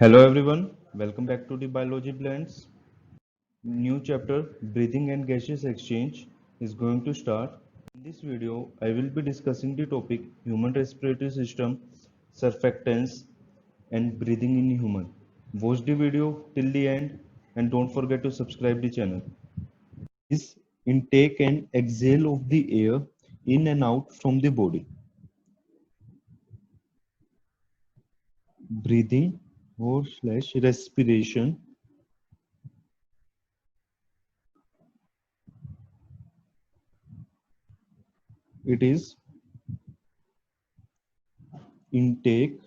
Hello everyone, welcome back to the Biology Blends. New chapter, Breathing and Gaseous Exchange, is going to start. In this video, I will be discussing the topic Human Respiratory System, Surfactants and Breathing in Human. Watch the video till the end and don't forget to subscribe the channel. Is intake and exhale of the air in and out from the body. Breathing or slash respiration. It is intake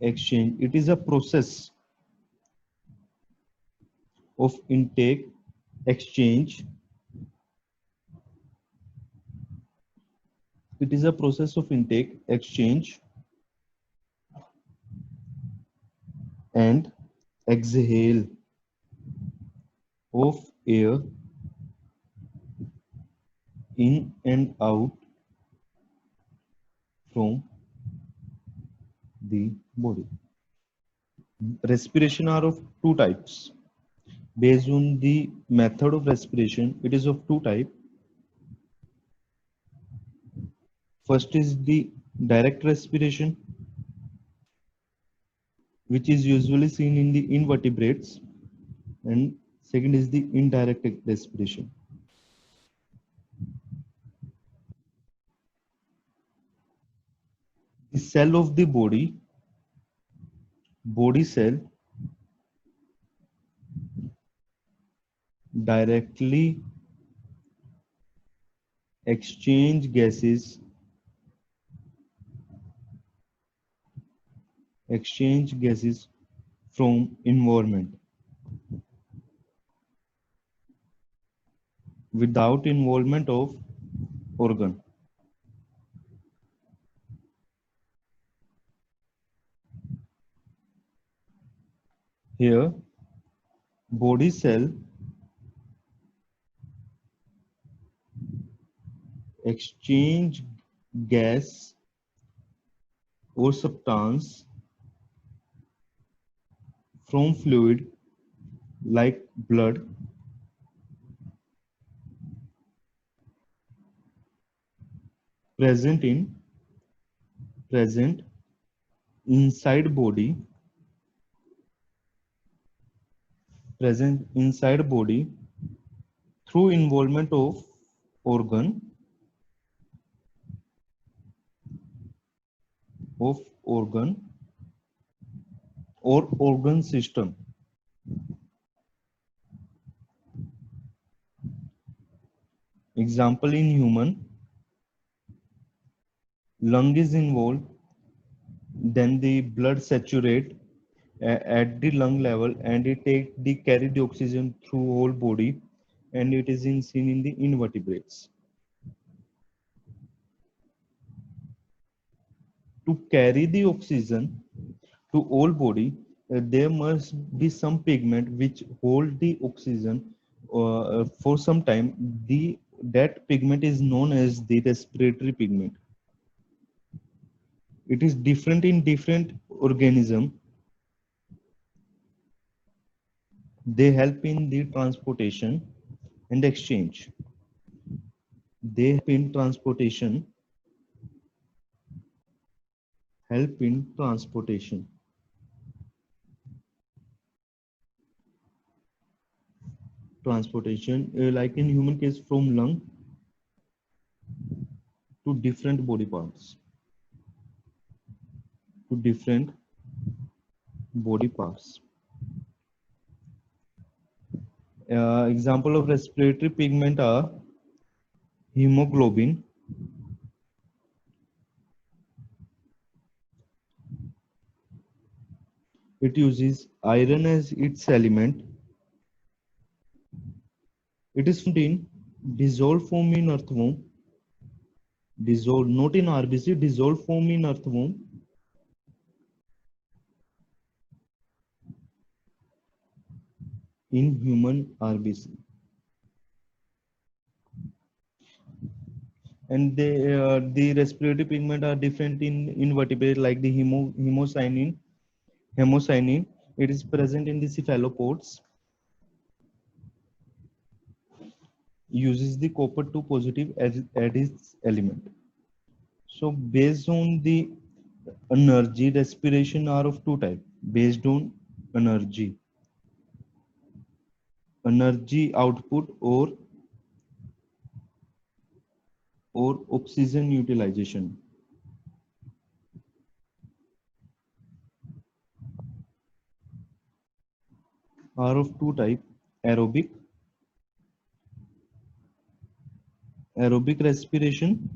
exchange. It is a process of intake exchange. It is a process of intake exchange and exhale of air in and out from the body. Respiration are of two types. Based on the method of respiration, it is of two types. First is the direct respiration, which is usually seen in the invertebrates, and second is the indirect respiration. The cell of the body cell, directly exchange gases from environment. Without involvement of organ. Here, body cell exchange gas or substance from fluid like blood present inside body through involvement of organ or organ system. Example, in human, lung is involved, then the blood saturate at the lung level and it carry the oxygen through whole body, and it is seen in the invertebrates. To carry the oxygen to all body, there must be some pigment which hold the oxygen for some time. That pigment is known as the respiratory pigment. It is different in different organism. They help in the transportation and exchange. Help in transportation. Like in human case, from lung to different body parts. Example of respiratory pigment are hemoglobin, it uses iron as its element. It is found in dissolved form in earthworm, not in RBC, dissolved form in earthworm. In human RBC. And the respiratory pigment are different in invertebrate, like the hemocyanin Hemocyanin, it is present in the cephalopods, uses the copper 2 positive as its element. So based on the energy, respiration are of two types. Based on energy output or oxygen utilization are of two types. Aerobic respiration.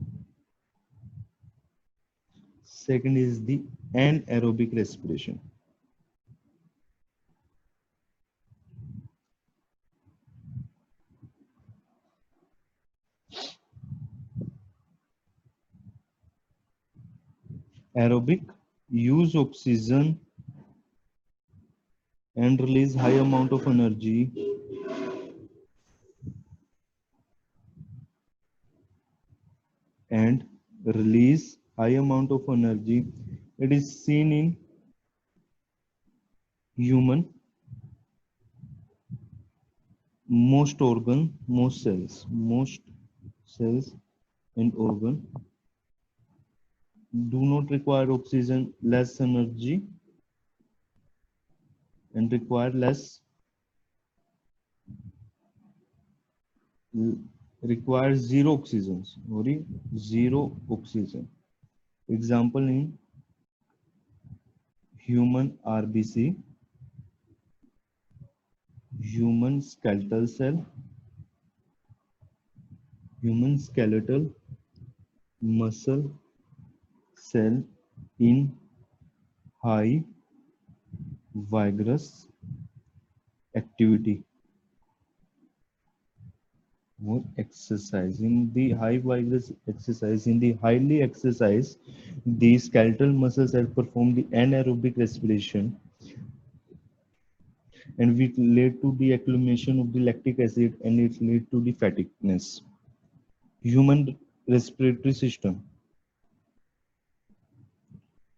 Second is the anaerobic respiration. Aerobic use oxygen and release high amount of energy and release high amount of energy. It is seen in human, most cells and organ do not require oxygen, less energy and require require zero oxygen. Example in human RBC, human skeletal cell, human skeletal muscle cell in high vigorous activity or exercise. In the high vigorous exercise, in the highly exercise, the skeletal muscles have performed the anaerobic respiration and which led to the accumulation of the lactic acid and it led to the fatigueness. Human respiratory system.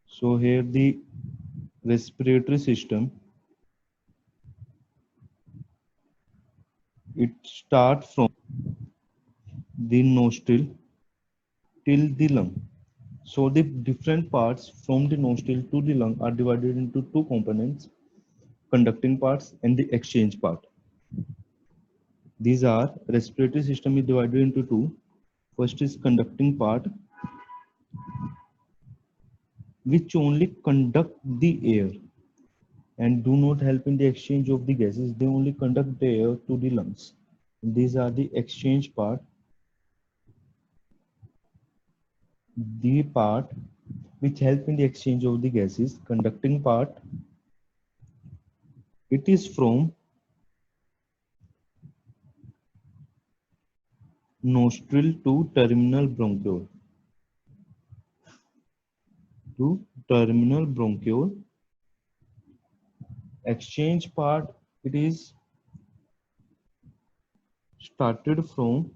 So here the respiratory system, it starts from the nostril till the lung. So the different parts from the nostril to the lung are divided into two components, conducting parts and the exchange part. These are respiratory system is divided into two. First is conducting part, which only conduct the air and do not help in the exchange of the gases. They only conduct the air to the lungs. These are the exchange part, the part which help in the exchange of the gases. Conducting part, it is from nostril to terminal bronchiole. Exchange part, it is started from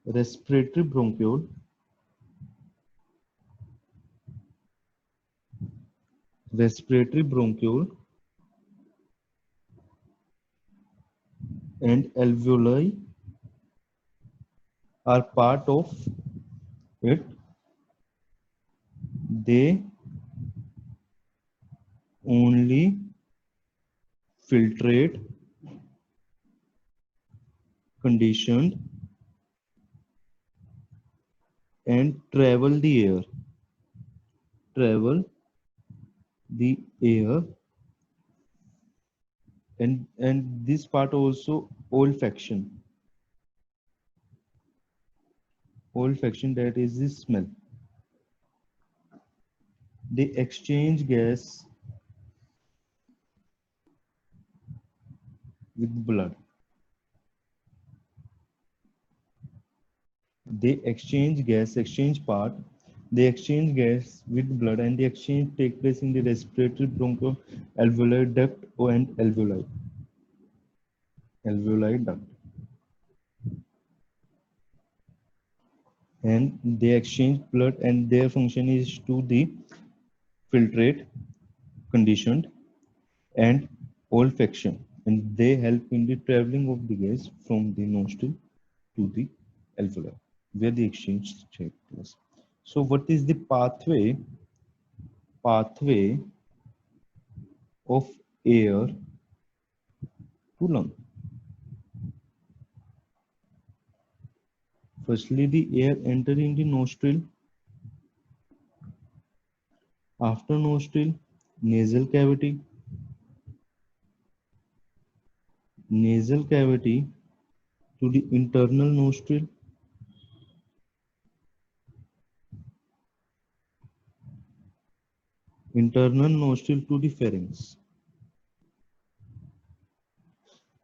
respiratory bronchiole and alveoli are part of it. They only filtrate conditioned and travel the air and this part also olfaction, that is the smell. They exchange gas with blood. Exchange part, they exchange gas with blood and the exchange take place in the respiratory broncho alveolar duct and alveoli duct, and they exchange blood and their function is to the filtrate conditioned, and olfaction, and they help in the traveling of the gas from the nostril to the alveoli, where the exchange takes place. So, what is the pathway of air to lung? Firstly, the air enters in the nostril. After nostril, nasal cavity, nasal cavity to the internal nostril, internal nostril to the pharynx.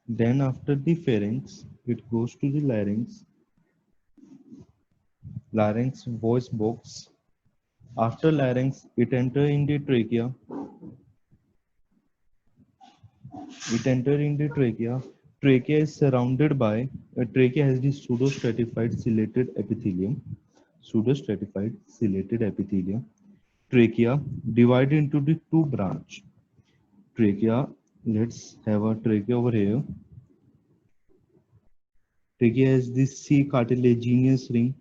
Then after the pharynx, it goes to the larynx, larynx voice box. After larynx, it enters in the trachea. It enters in the trachea. Trachea is surrounded by, trachea has the pseudostratified ciliated epithelium. Pseudostratified ciliated epithelium. Trachea divided into the two branch. Trachea, let's have a trachea over here. Trachea has this C cartilaginous ring,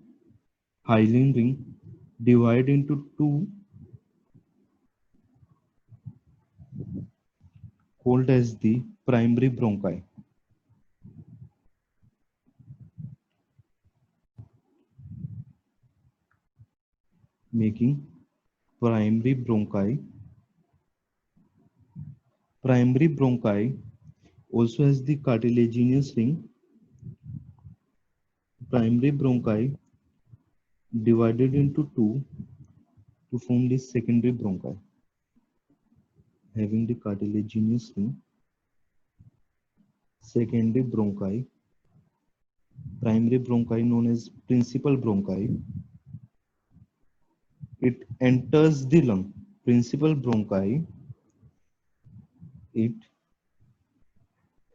hyaline ring, divided into two, called as the primary bronchi, making primary bronchi. Primary bronchi also has the cartilaginous ring. Primary bronchi divided into two to form the secondary bronchi, having the cartilaginous ring. Secondary bronchi, primary bronchi known as principal bronchi. It enters the lung. Principal bronchi, it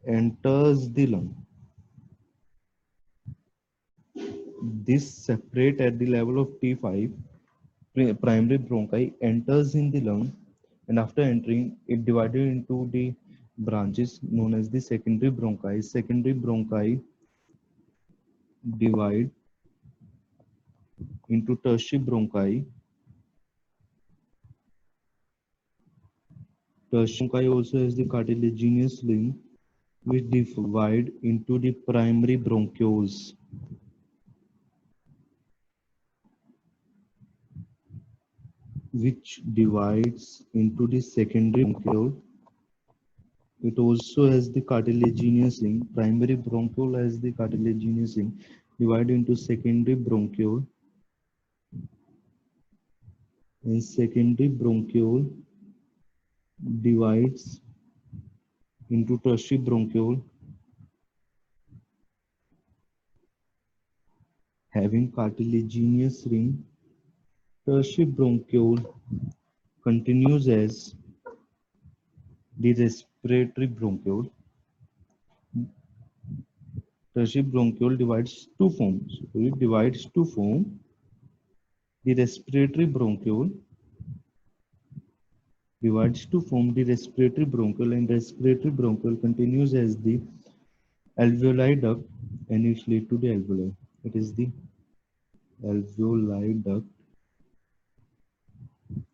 enters the lung. This separate at the level of T5. Primary bronchi enters in the lung, and after entering, it divided into the branches known as the secondary bronchi. Secondary bronchi divide into tertiary bronchi. Tertiary bronchi also has the cartilaginous ring, which divide into the primary bronchioles. Which divides into the secondary bronchiole. It also has the cartilaginous ring. Primary bronchiole has the cartilaginous ring, divided into secondary bronchiole, and secondary bronchiole divides into tertiary bronchiole, having cartilaginous ring. Tertiary bronchiole continues as the respiratory bronchiole. Tertiary bronchiole divides two forms. So it divides to form the respiratory bronchiole, divides to form the respiratory bronchiole, and respiratory bronchiole continues as the alveoli duct, and it leads to the alveoli. It is the alveoli duct,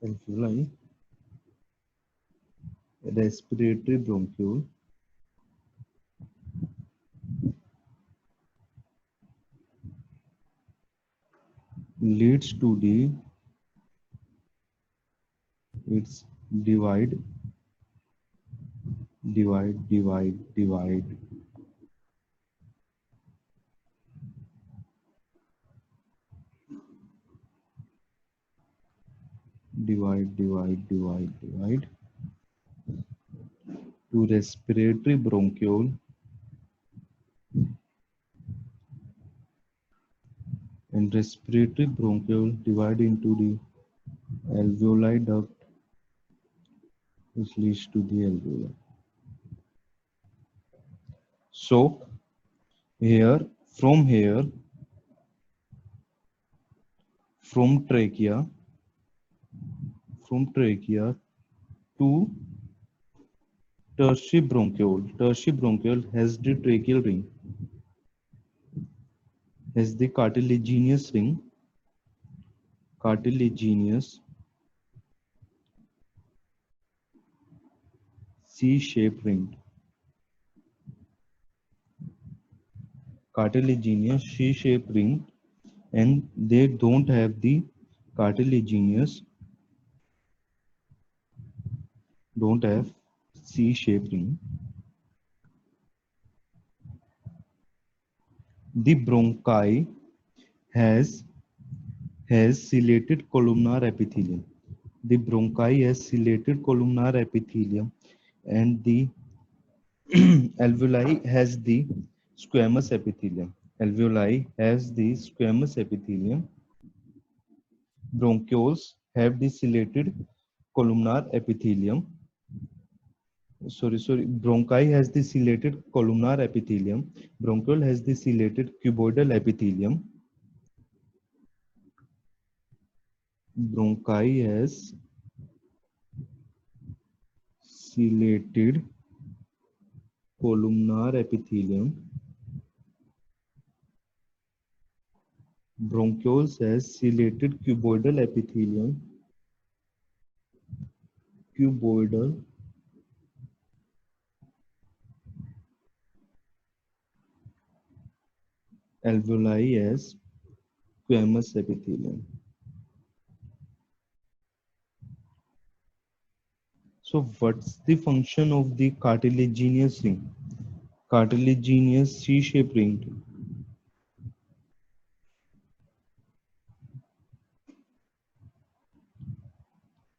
alveoli, respiratory bronchiole, leads to the its divide, divide, divide, divide, divide, divide, divide, divide to respiratory bronchiole, and respiratory bronchiole divide into the alveoli duct, which leads to the alveoli. So here, from here, from trachea to tertiary bronchiole. Tertiary bronchiole has the tracheal ring, has the cartilaginous ring, cartilaginous C-shaped ring, cartilaginous C-shaped ring, and they don't have the cartilaginous, don't have C-shaped ring. The bronchi has ciliated columnar epithelium. The bronchi has ciliated columnar epithelium, and the alveoli has the squamous epithelium. Alveoli has the squamous epithelium. Bronchioles have the ciliated columnar epithelium. Bronchi has the ciliated columnar epithelium. Bronchiole has the ciliated cuboidal epithelium. Bronchi has ciliated columnar epithelium. Bronchioles has ciliated cuboidal epithelium. Cuboidal alveoli has squamous epithelium. So what's the function of the cartilaginous ring? Cartilaginous C-shaped ring.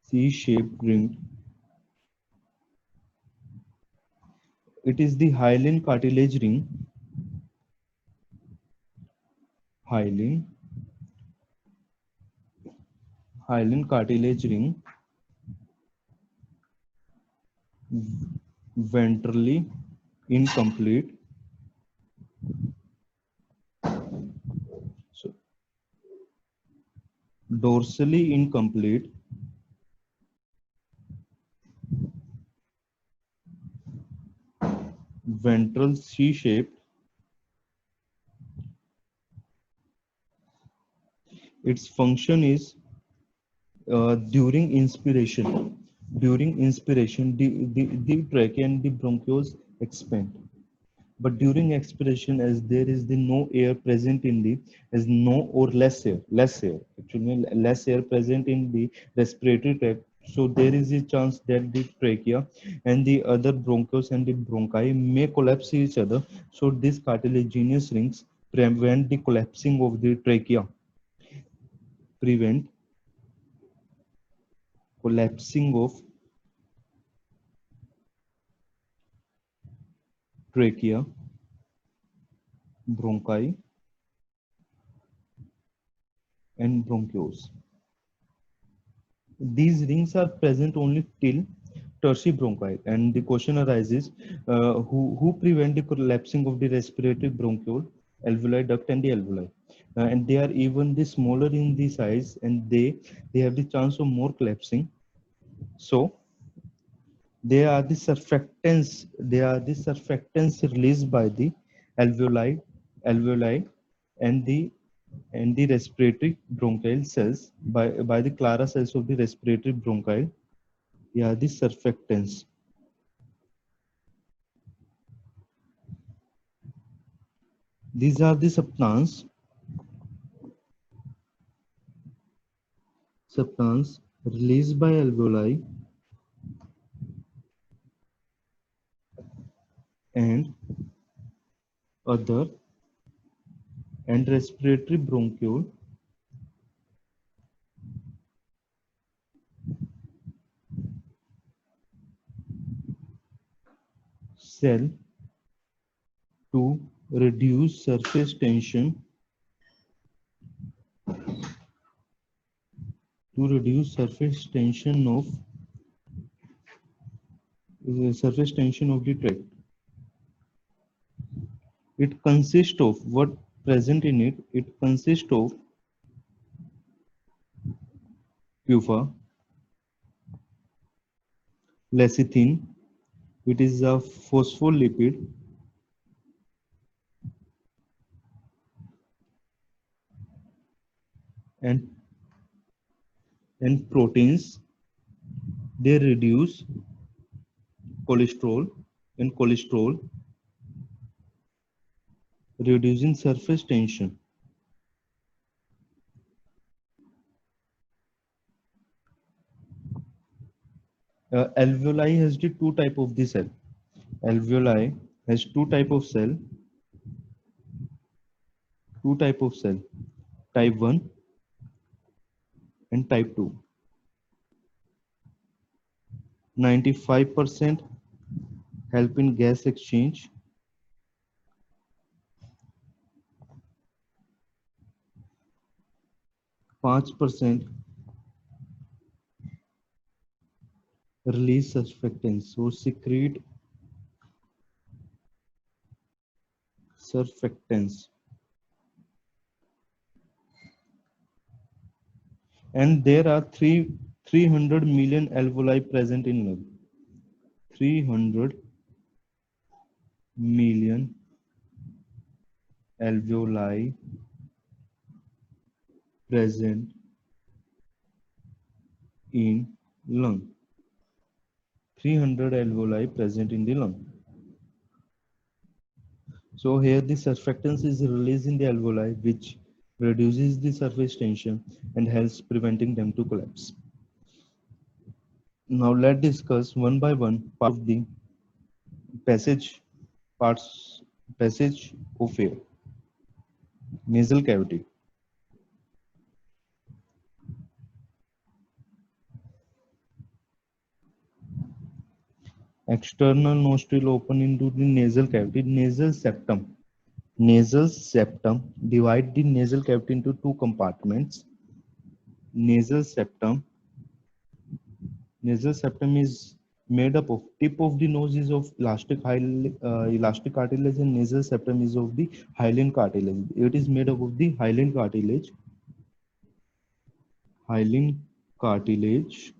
C-shaped ring. It is the hyaline cartilage ring. Hyaline cartilage ring, ventrally incomplete. So dorsally incomplete. Ventral C-shaped. Its function is during inspiration. During inspiration, the trachea and the bronchioles expand. But during expiration, as there is the no air present in the, as no or less air, actually less air present in the respiratory tract. So there is a chance that the trachea and the other bronchioles and the bronchi may collapse each other. So these cartilaginous rings prevent the collapsing of the trachea, prevent collapsing of trachea, bronchi, and bronchioles. These rings are present only till tertiary bronchi, and the question arises: who prevent the collapsing of the respiratory bronchiole, alveoli duct, and the alveoli? And they are even the smaller in the size, and they have the chance of more collapsing. So they are the surfactants. They are the surfactants released by the alveoli, and the respiratory bronchial cells by the Clara cells of the respiratory bronchial. Yeah, the surfactants. These are the substance released by alveoli and other and respiratory bronchiole cell to reduce surface tension surface tension of the tract. It consists of what present in it. It consists of PUFA, lecithin. It is a phospholipid. and and proteins, they reduce cholesterol, and cholesterol reducing surface tension. Alveoli has the two type of the cell. Alveoli has two type of cell, type 1 and type 2. 95% help in gas exchange, 5% release surfactants or secrete surfactants, and there are 300 million alveoli present in lung. 300 million alveoli present in lung. 300 alveoli present in the lung. So here the surfactants is released in the alveoli, which reduces the surface tension and helps preventing them to collapse. Now let's discuss one by one part of the passage parts passage of air. Nasal cavity. External nostril open into the nasal cavity. Nasal septum. Nasal septum divide the nasal cavity into two compartments. Nasal septum. Nasal septum is made up of tip of the nose is of elastic cartilage, and nasal septum is of the hyaline cartilage. It is made up of the hyaline cartilage. Hyaline cartilage.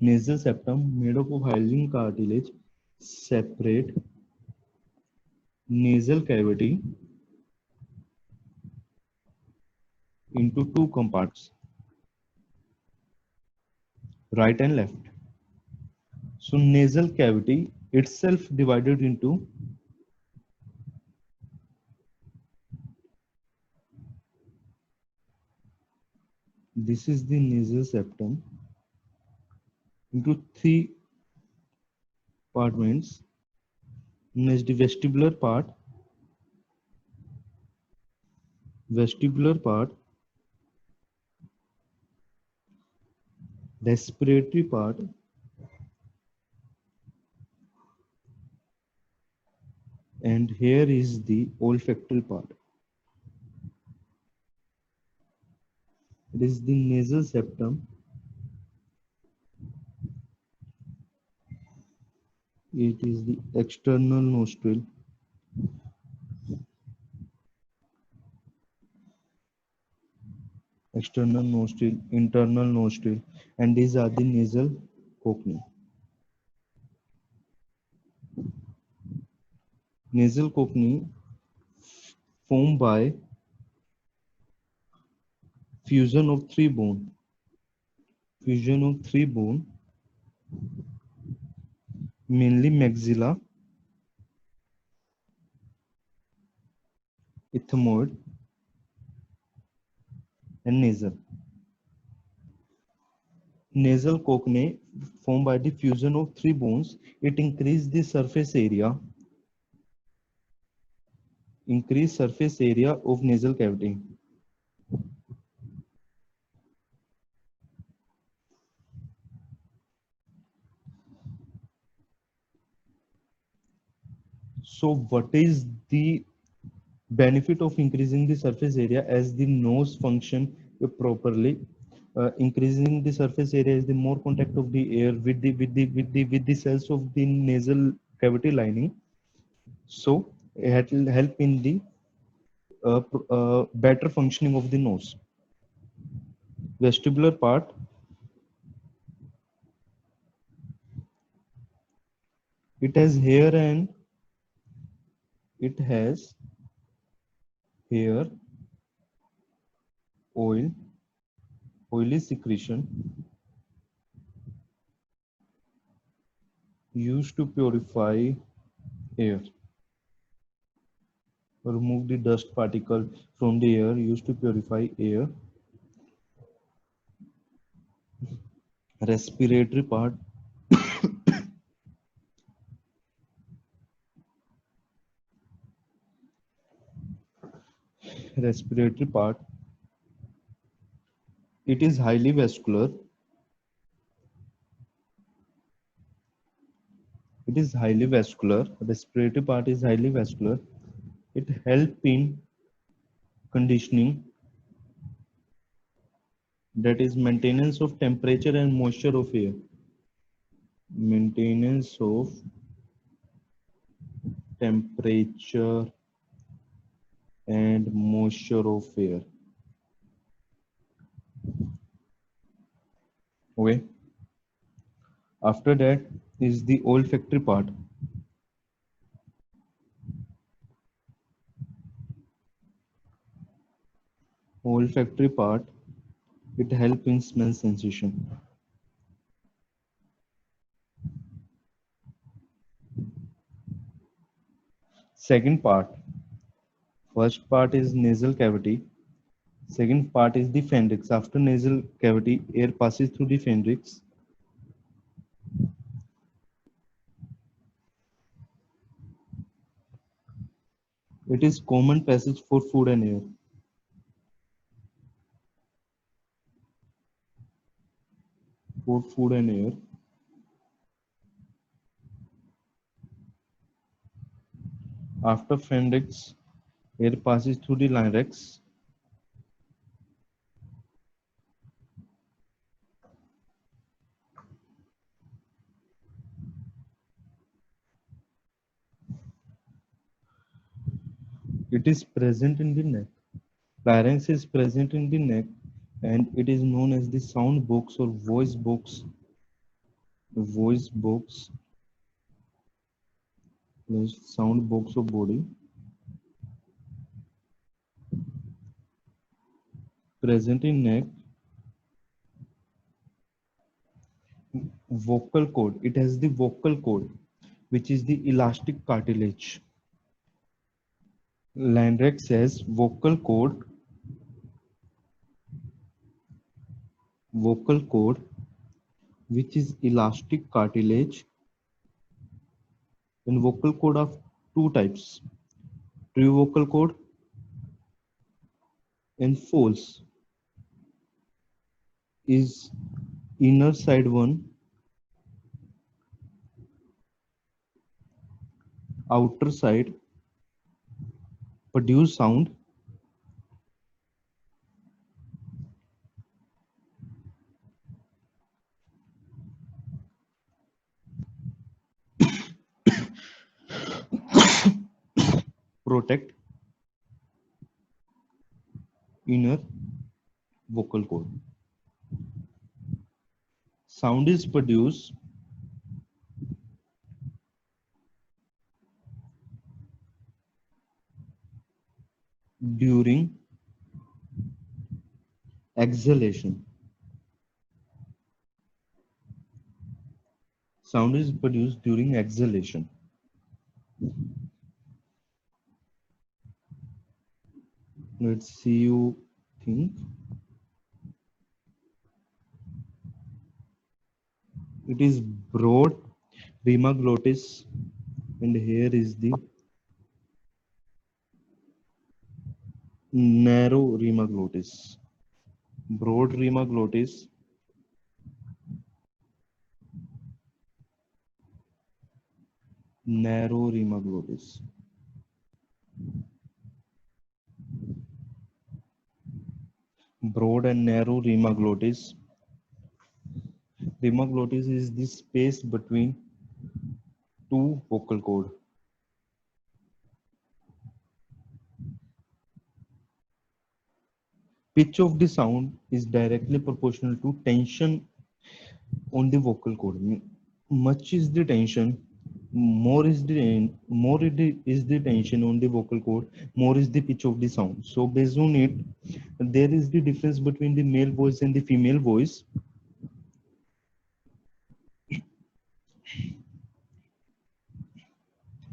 Nasal septum made up of hyaline cartilage separate nasal cavity into two compartments, right and left. So nasal cavity itself divided into this is the nasal septum into three compartments. Next, the vestibular part, respiratory part, and here is the olfactory part. It is the nasal septum. It is the external nostril. External nostril, internal nostril, and these are the nasal cochlea. Nasal cochlea formed by fusion of three bone. Fusion of three bone, mainly maxilla, ethmoid, and nasal. Nasal cochlea formed by the fusion of three bones. It increases the surface area. Increase surface area of nasal cavity. So what is the benefit of increasing the surface area? As the nose function properly, increasing the surface area is the more contact of the air with the cells of the nasal cavity lining. So it will help in the better functioning of the nose. Vestibular part, It has hair and it has hair, oil, oily secretion used to purify air. Remove the dust particle from the air used to purify air. Respiratory part. Respiratory part. It is highly vascular. It is highly vascular. Respiratory part is highly vascular. It helps in conditioning, that is maintenance of temperature and moisture of air. Maintenance of temperature and moisture of air. Okay. After that is the olfactory part. Olfactory part, it helps in smell sensation. Second part. First part is nasal cavity. Second part is the pharynx. After nasal cavity, air passes through the pharynx. It is common passage for food and air. For food and air. After pharynx, air passes through the larynx. It is present in the neck. Larynx is present in the neck and it is known as the sound box or voice box. Voice box plus sound box of body. Present in neck. Vocal cord. It has the vocal cord, which is the elastic cartilage. Larynx has vocal cord, which is elastic cartilage, and vocal cord of two types: true vocal cord and false. Is inner side one, outer side produce sound, protect inner vocal cord. Sound is produced during exhalation. Sound is produced during exhalation. Let's see you think. It is broad rima glottis and here is the narrow rima glottis. Broad rima glottis, narrow rima glottis. Broad and narrow rima glottis. Rima glottis is the space between two vocal cord. Pitch of the sound is directly proportional to tension on the vocal cord. Much is the tension, Is the tension on the vocal cord, more is the pitch of the sound. So based on it, there is the difference between the male voice and the female voice.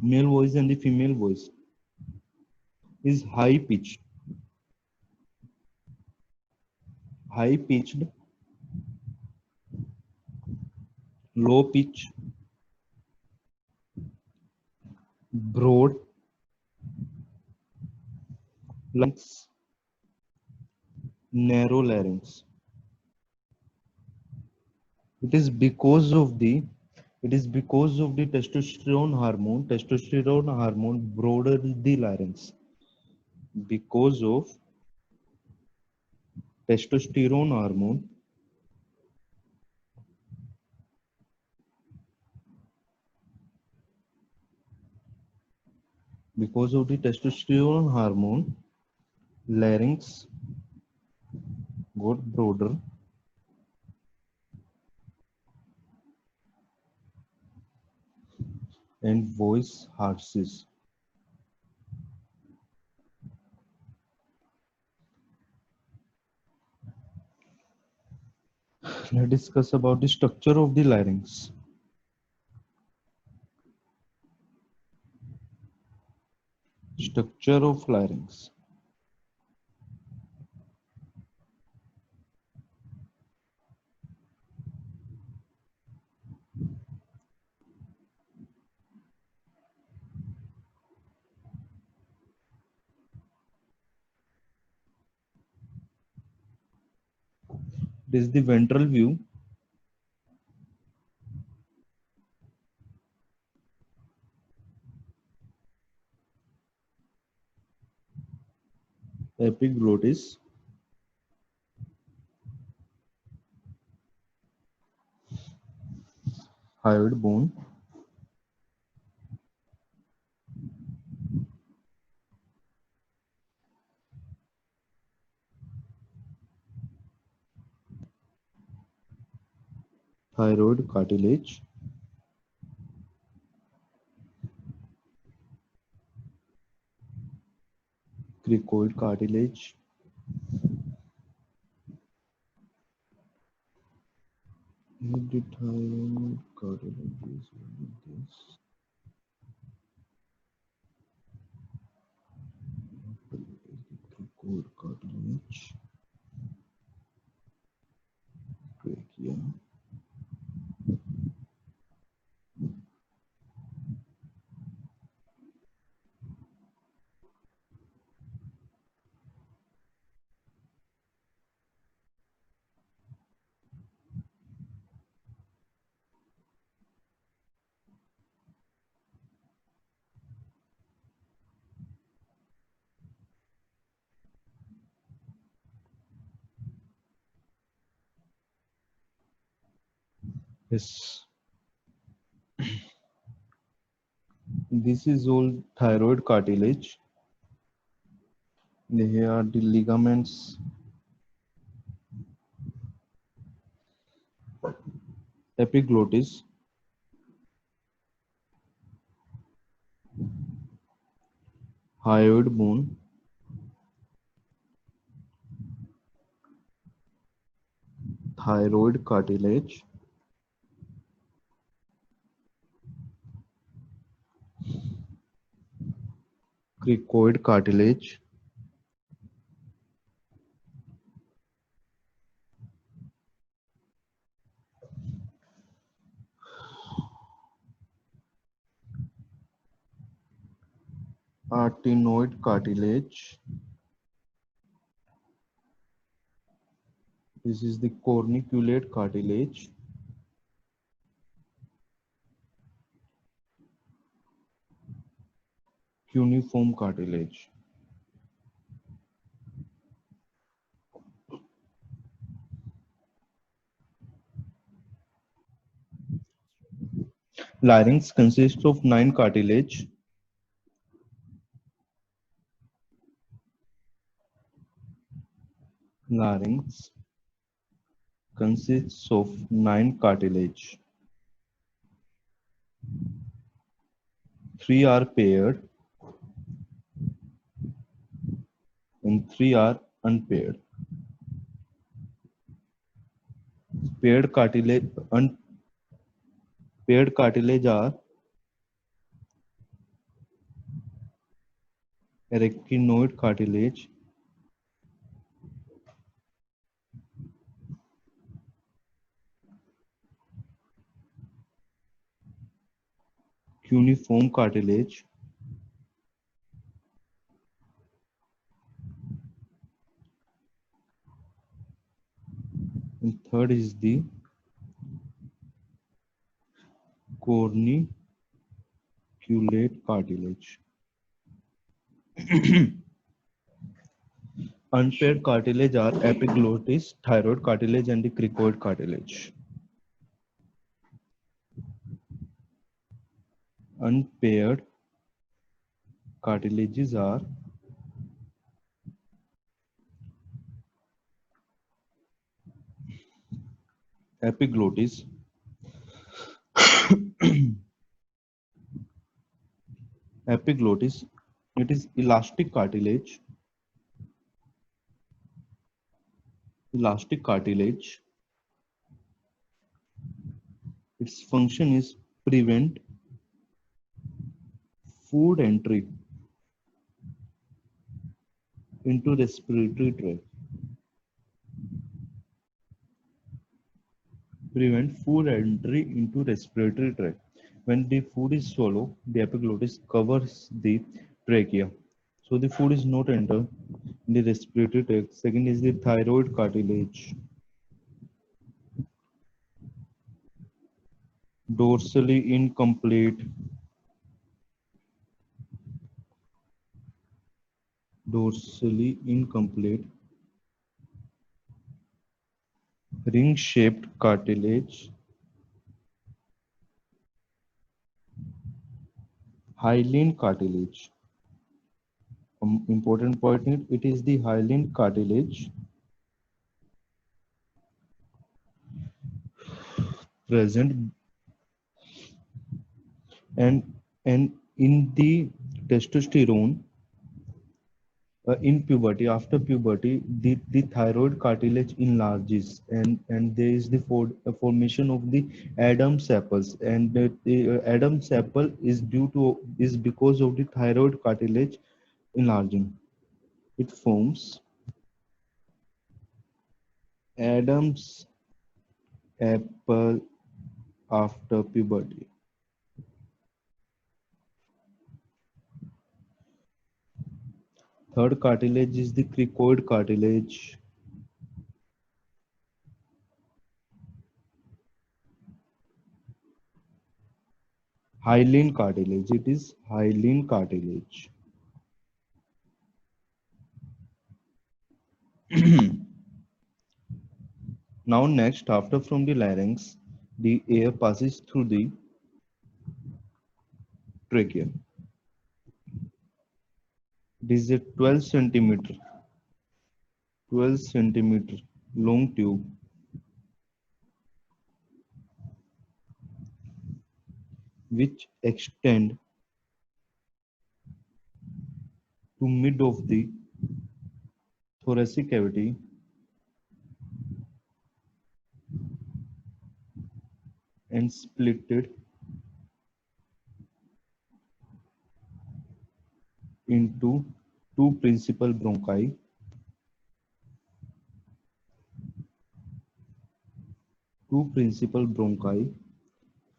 Male voice and the female voice is high pitched, low pitch, broad larynx, narrow larynx. It is because of the testosterone hormone. Testosterone hormone broader the larynx. Because of testosterone hormone, larynx got broader and voice harshes. Let's discuss about the structure of the larynx. Structure of larynx. This is the ventral view. Epiglottis. Hyoid bone. Thyroid cartilage. Cricoid cartilage. The thyroid cartilage is this. Cricoid cartilage. Trachea. Yes. This is all thyroid cartilage. Here are the ligaments. Epiglottis. Hyoid bone. Thyroid cartilage. Cricoid cartilage. Arytenoid cartilage. This is the corniculate cartilage. Cuneiform cartilage. Larynx consists of 9 cartilage. Larynx consists of 9 cartilage. three are paired and three are unpaired. Paired cartilage, unpaired cartilage are arachnoid cartilage, cuneiform cartilage, and third is the corniculate cartilage. Unpaired cartilage are epiglottis, thyroid cartilage, and the cricoid cartilage. Unpaired cartilages are epiglottis, epiglottis, it is elastic cartilage, its function is prevent food entry into respiratory tract. Prevent food entry into respiratory tract. When the food is swallowed, the epiglottis covers the trachea. So the food is not enter in the respiratory tract. Second is the thyroid cartilage. Dorsally incomplete. Dorsally incomplete. Ring-shaped cartilage. Hyaline cartilage. Important point, it is the hyaline cartilage present and in the testosterone in puberty, after puberty, the thyroid cartilage enlarges and there is the formation of the Adam's apples, and the Adam's apple is because of the thyroid cartilage enlarging. It forms Adam's apple after puberty. Third cartilage is the cricoid cartilage. Hyaline cartilage. It is hyaline cartilage. Now next, after from the larynx, the air passes through the trachea. This is a 12 centimeter long tube which extend to mid of the thoracic cavity and split it into two principal bronchi.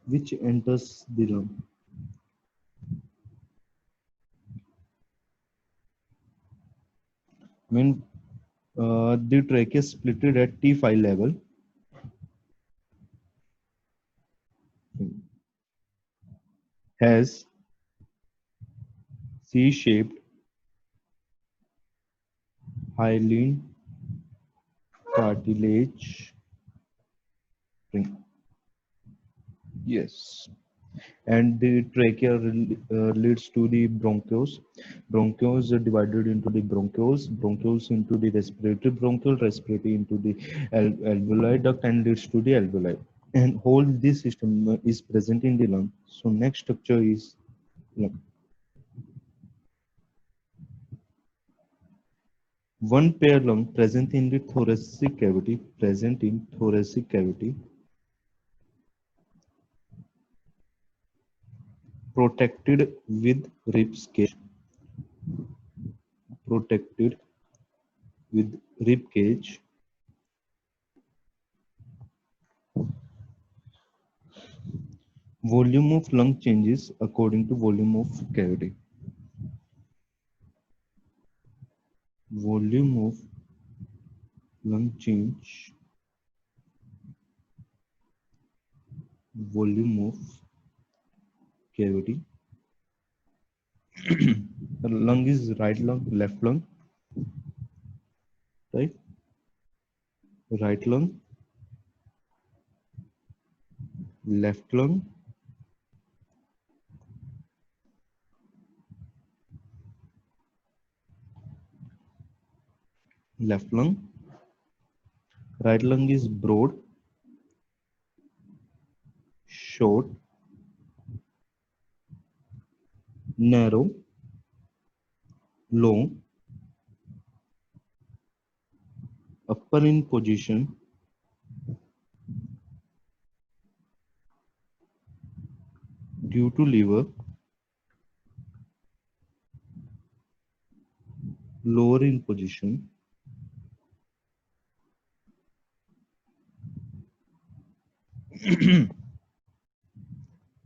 Which enters the lung. When the trachea is split at T5 level, has C-shaped hyaline cartilage ring. Yes. And the trachea leads to the bronchioles. Bronchioles are divided into the bronchioles into the respiratory bronchiole, respiratory into the alveoli duct, and leads to the alveoli. And whole this system is present in the lung. So next structure is lung. One pair lung present in the thoracic cavity, protected with ribs cage, protected with rib cage. Volume of lung changes according to volume of cavity. Volume of lung change, volume of cavity. Lung is right lung, left lung, right? Right lung, left lung, left lung. Right lung is broad, short, narrow, long, upper in position, due to liver, lower in position,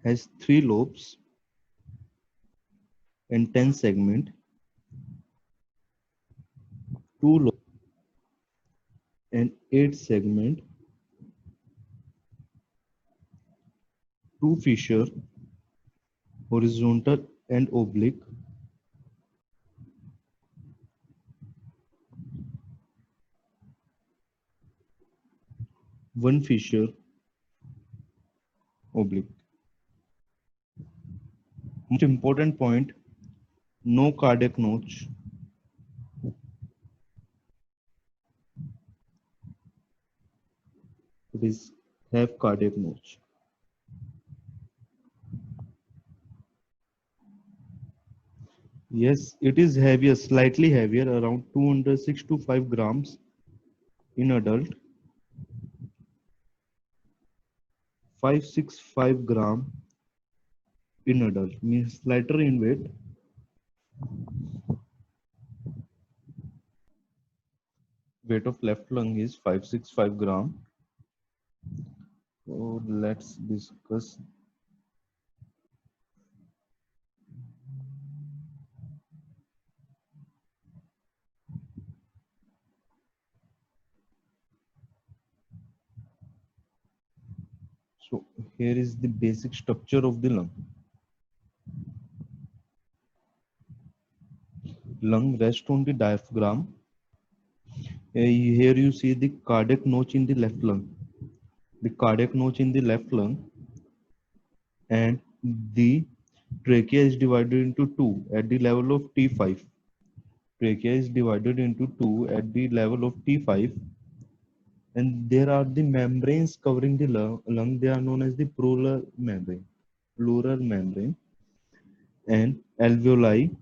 has 3 lobes and 10 segment, 2 lobes and 8 segment, 2 fissure, horizontal and oblique, 1 fissure, oblique. Most important point, no cardiac notch. It is have cardiac notch. Yes, it is heavier, slightly heavier, around 206 to 5 grams in adult, 565 gram in adult, means lighter in weight. Weight of left lung is 565 gram. So let's discuss. So here is the basic structure of the lung. Lung rests on the diaphragm. Here you see the cardiac notch in the left lung. The cardiac notch in the left lung, and the trachea is divided into two at the level of T5. Trachea is divided into two at the level of T5, and there are the membranes covering the lung. They are known as the pleural membrane, and alveoli.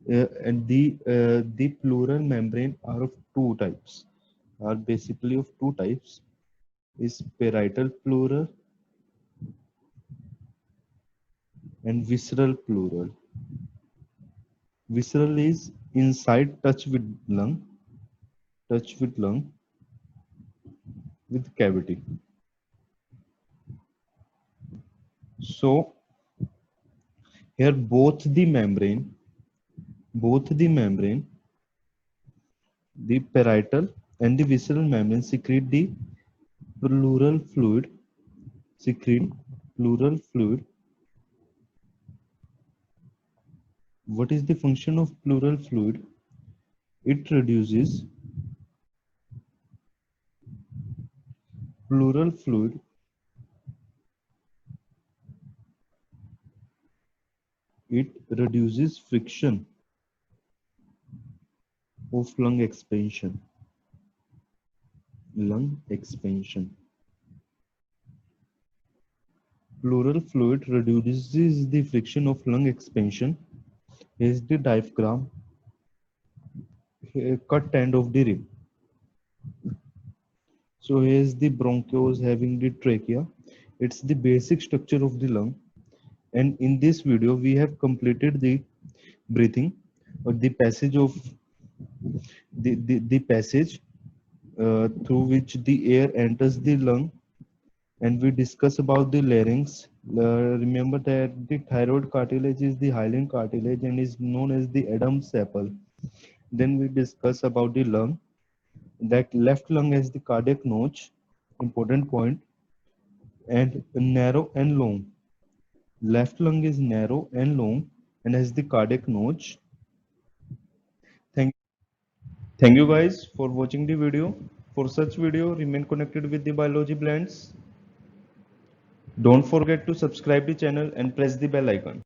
And the pleural membrane are of two types. Are basically of two types. Is parietal pleural and visceral pleural. Visceral is inside touch with lung with cavity. So here the parietal and the visceral membrane secrete the pleural fluid, secrete pleural fluid. What is the function of pleural fluid? It reduces pleural fluid it reduces friction of lung expansion. Lung expansion. Pleural fluid reduces the friction of lung expansion. Here's the diaphragm, cut end of the rib. So here's the bronchioles having the trachea. It's the basic structure of the lung. And in this video, we have completed the breathing or the passage of the passage through which the air enters the lung, and we discuss about the larynx. Remember that the thyroid cartilage is the hyaline cartilage and is known as the Adam's apple. Then we discuss about the lung, that left lung has the cardiac notch, important point, and narrow and long. Left lung is narrow and long and has the cardiac notch. Thank, thank you guys for watching the video. For such video, remain connected with the Biology Blends. Don't forget to subscribe the channel and press the bell icon.